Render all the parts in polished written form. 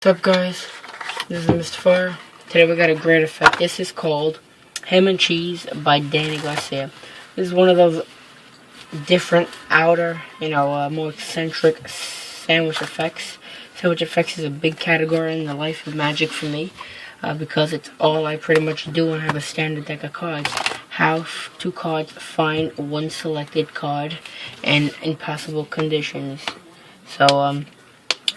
What's up, guys? This is Mr. Fire. Today we got a great effect. This is called Ham and Cheese by Danny Garcia. This is one of those different, outer, more eccentric sandwich effects. Sandwich effects is a big category in the life of Magic for me, because it's all I pretty much do and have a standard deck of cards. How two cards find one selected card in impossible conditions. So,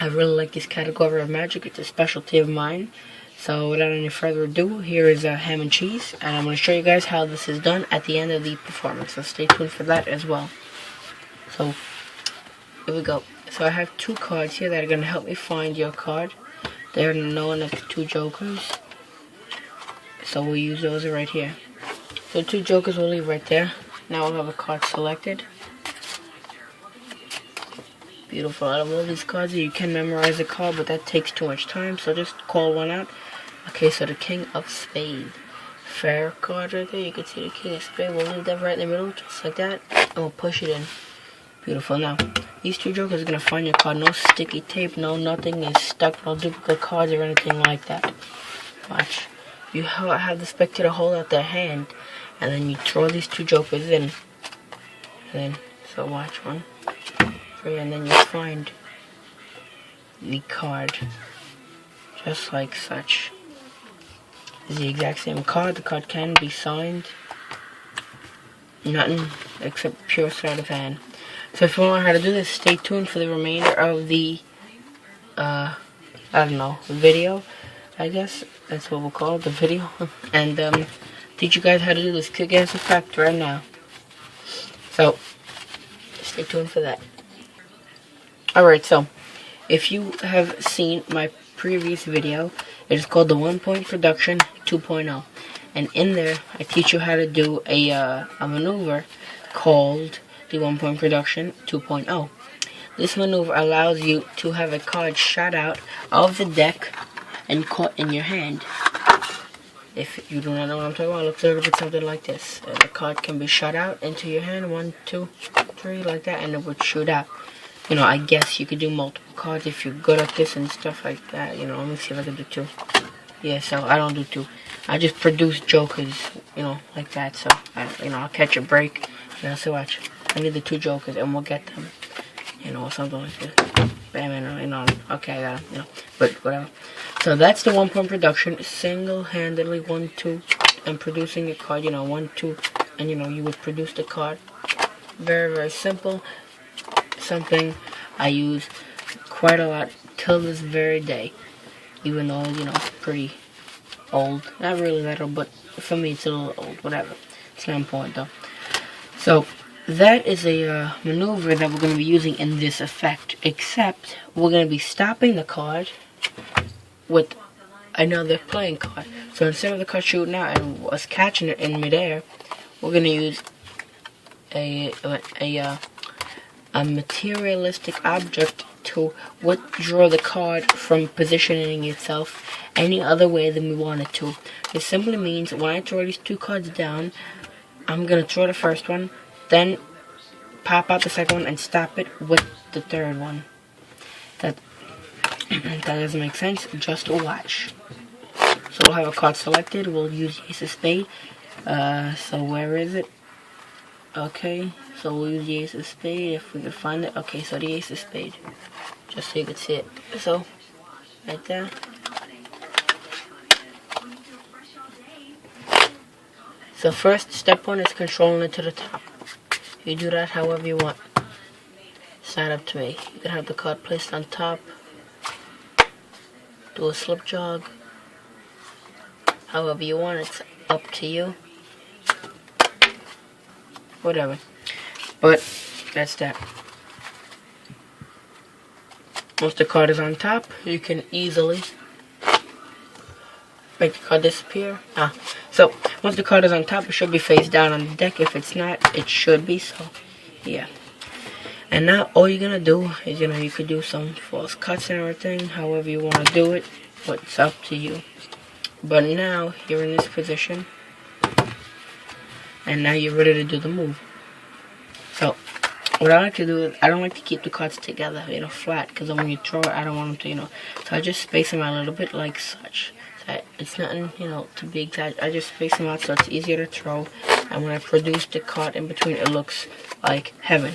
I really like this category of Magic. It's a specialty of mine. So without any further ado, here is Ham and Cheese, and I'm going to show you guys how this is done at the end of the performance. So stay tuned for that as well. So here we go. So I have two cards here that are going to help me find your card. They're known as two jokers. So we'll use those right here. So two jokers we'll leave right there. Now we'll have a card selected. Beautiful. Out of all these cards, you can memorize the card, but that takes too much time, so just call one out. Okay, so the King of Spades. Fair card right there. You can see the King of Spades. We'll leave that right in the middle, just like that, and we'll push it in. Beautiful. Now, these two jokers are going to find your card. No sticky tape, no nothing is stuck, no duplicate cards or anything like that. Watch. You have the spectator hold out their hand, and then you throw these two jokers in. And then, so watch one. And then you find the card just like such. It's the exact same card. The card can be signed. Nothing except pure sleight of hand. So if you want to know how to do this, stay tuned for the remainder of the video. I guess that's what we'll call it, the video. And teach you guys how to do this kick ass effect right now. So stay tuned for that. Alright, so if you have seen my previous video, it is called the 1 Point Production 2.0, and in there I teach you how to do a maneuver called the 1 Point Production 2.0. This maneuver allows you to have a card shot out of the deck and caught in your hand. If you do not know what I'm talking about, it looks a little bit something like this. The card can be shot out into your hand, 1, 2, 3, like that, and it would shoot out. I guess you could do multiple cards if you're good at this and stuff like that. Let me see if I can do two. Yeah, so I don't do two. I just produce jokers, like that. So, I'll catch a break. So watch. I need the two jokers and we'll get them. Something like this. Bam, okay, I got them, but whatever. So that's the 1 Point Production, single-handedly 1, 2, and producing a card, 1, 2, and you would produce the card. Very, very simple. Something I use quite a lot till this very day, even though pretty old. Not really that old, but for me it's a little old. Whatever, it's not important though. So that is a maneuver that we're going to be using in this effect, except we're going to be stopping the card with another playing card. So instead of the card shooting out and us catching it in midair, we're going to use a materialistic object to withdraw the card from positioning itself any other way than we want it to. This simply means when I throw these two cards down, I'm going to throw the first one, then pop out the second one and stop it with the third one. That doesn't make sense, just watch. So we'll have a card selected, we'll use Ace of Spades. So where is it? Okay, so we'll use the Ace of Spades if we can find it. Okay, so the Ace of Spades, just so you can see it. So, right there. So first, step one is controlling it to the top. You do that however you want. It's not up to me. You can have the card placed on top. Do a slip jog. However you want, it's up to you. Whatever. But that's that. Once the card is on top, you can easily make the card disappear. So once the card is on top, it should be face down on the deck. If it's not, it should be. So yeah. And now all you're gonna do is you could do some false cuts and everything, however you want to do it. But it's up to you. But now you're in this position. And now you're ready to do the move. So, what I like to do is, I don't like to keep the cards together, you know, flat, because when you throw it, I don't want them to, you know, so I just space them out a little bit like such. So it's nothing, you know, to be exact. I just space them out so it's easier to throw, and when I produce the card in between, it looks like heaven.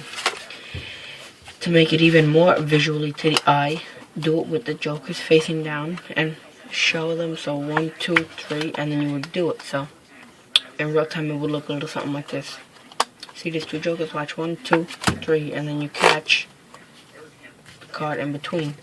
To make it even more visually to the eye, do it with the jokers facing down, and show them, so 1, 2, 3, and then you would do it. So in real time, it would look a little something like this. See these 2 jokers? Watch 1, 2, 3, and then you catch the card in between.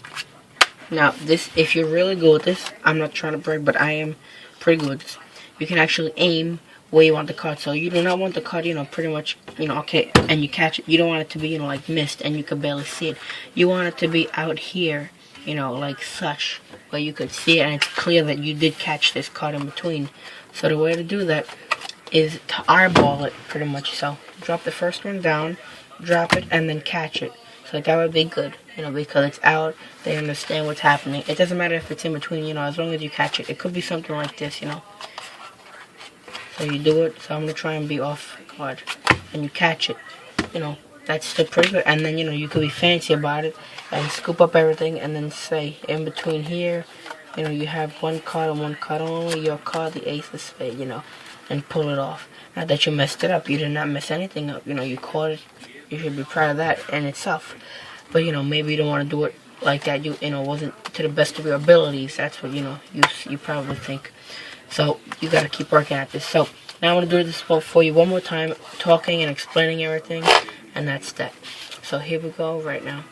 Now, this, if you're really good with this, I'm not trying to brag, but I am pretty good with this. You can actually aim where you want the card. So you do not want the card, you know, pretty much, you know, okay, and you catch it. You don't want it to be, you know, like mist and you can barely see it. You want it to be out here, you know, like such, where you could see it and it's clear that you did catch this card in between. So the way to do that is to eyeball it, pretty much. So drop the first one down, drop it, and then catch it. So that would be good, you know, because it's out, they understand what's happening. It doesn't matter if it's in between, you know, as long as you catch it. It could be something like this, you know. So you do it, so I'm going to try and be off guard. And you catch it, you know, that's still pretty good. And then, you know, you could be fancy about it and scoop up everything and then say, in between here, you know, you have 1 card and 1 card only, your card, the ace of spades, you know, and pull it off. Not that you messed it up, you did not mess anything up, you know, you caught it. You should be proud of that in itself. But, you know, maybe you don't want to do it like that. You know, wasn't to the best of your abilities. That's what, you know, you probably think. So, you got to keep working at this. So, now I'm going to do this for you one more time, talking and explaining everything. And that's that. So, here we go right now.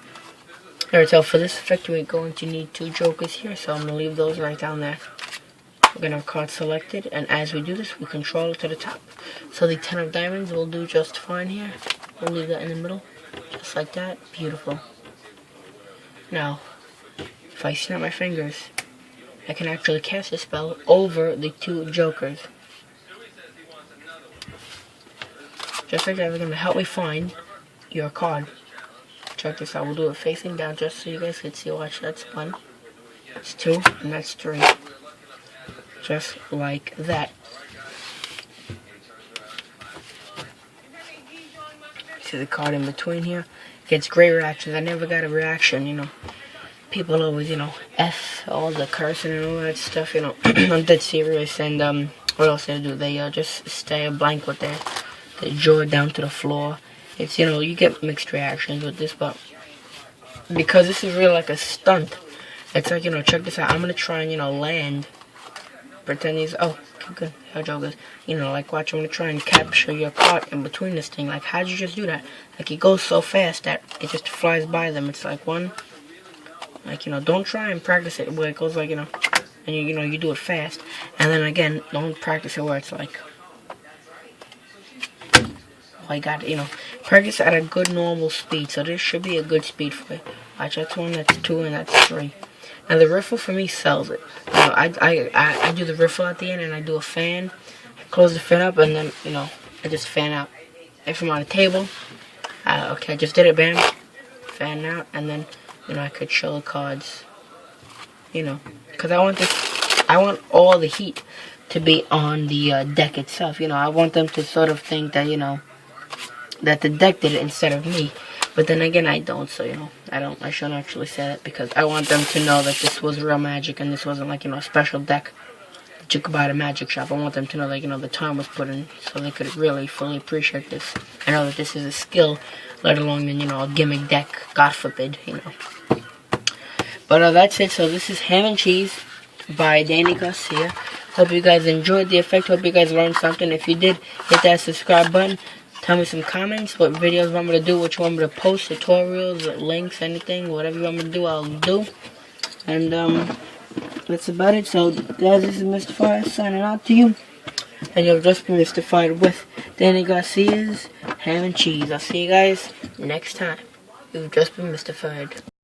Alright, so for this effect, we're going to need 2 jokers here. So, I'm going to leave those right down there. We're going to have cards selected. And as we do this, we control it to the top. So, the 10 of diamonds will do just fine here. We'll leave that in the middle, just like that. Beautiful. Now, if I snap my fingers, I can actually cast a spell over the 2 jokers. Just like that, they're going to help me find your card. Check this out. We'll do it facing down just so you guys can see. Watch, that's 1, that's 2, and that's 3. Just like that. See the card in between here? Gets great reactions. I never got a reaction, you know. People always, you know, F all the cursing and all that stuff, you know. I'm dead serious. And what else they do? They just stare blank with their jaw down to the floor. It's, you know, you get mixed reactions with this, but because this is really like a stunt, it's like, you know, check this out. I'm gonna try and, you know, land. Pretend he's, oh, good, how jokers. You know, like, watch, I'm gonna try and capture your card in between this thing. Like, how'd you just do that? Like, it goes so fast that it just flies by them. It's like 1, like, you know, don't try and practice it where it goes like, you know, and you know, you do it fast. And then again, don't practice it where it's like, oh, I got it, you know, practice at a good normal speed. So this should be a good speed for it. Watch, that's 1, that's 2, and that's 3. Now the riffle for me sells it. You know, I do the riffle at the end and I do a fan. I close the fan up and then, you know, I just fan out. If I'm on a table, okay, I just did it, bam, fan out, and then, you know, I could show the cards, you know, because I want all the heat to be on the deck itself, you know. I want them to sort of think that, you know, that the deck did it instead of me. But then again, I don't, so, you know, I shouldn't actually say that, because I want them to know that this was real magic and this wasn't like, you know, a special deck that you could buy at a magic shop. I want them to know that, you know, the time was put in so they could really fully appreciate this. I know that this is a skill, let alone, you know, a gimmick deck, God forbid, you know. But that's it. So this is Ham and Cheese by Danny Garcia. Hope you guys enjoyed the effect. Hope you guys learned something. If you did, hit that subscribe button. Tell me some comments, what videos you want me to do, what you want me to post, tutorials, links, anything, whatever you want me to do, I'll do. And that's about it. So guys, this is Mystified signing out to you. And you'll just be mystified with Danny Garcia's Ham and Cheese. I'll see you guys next time. You've just been mystified.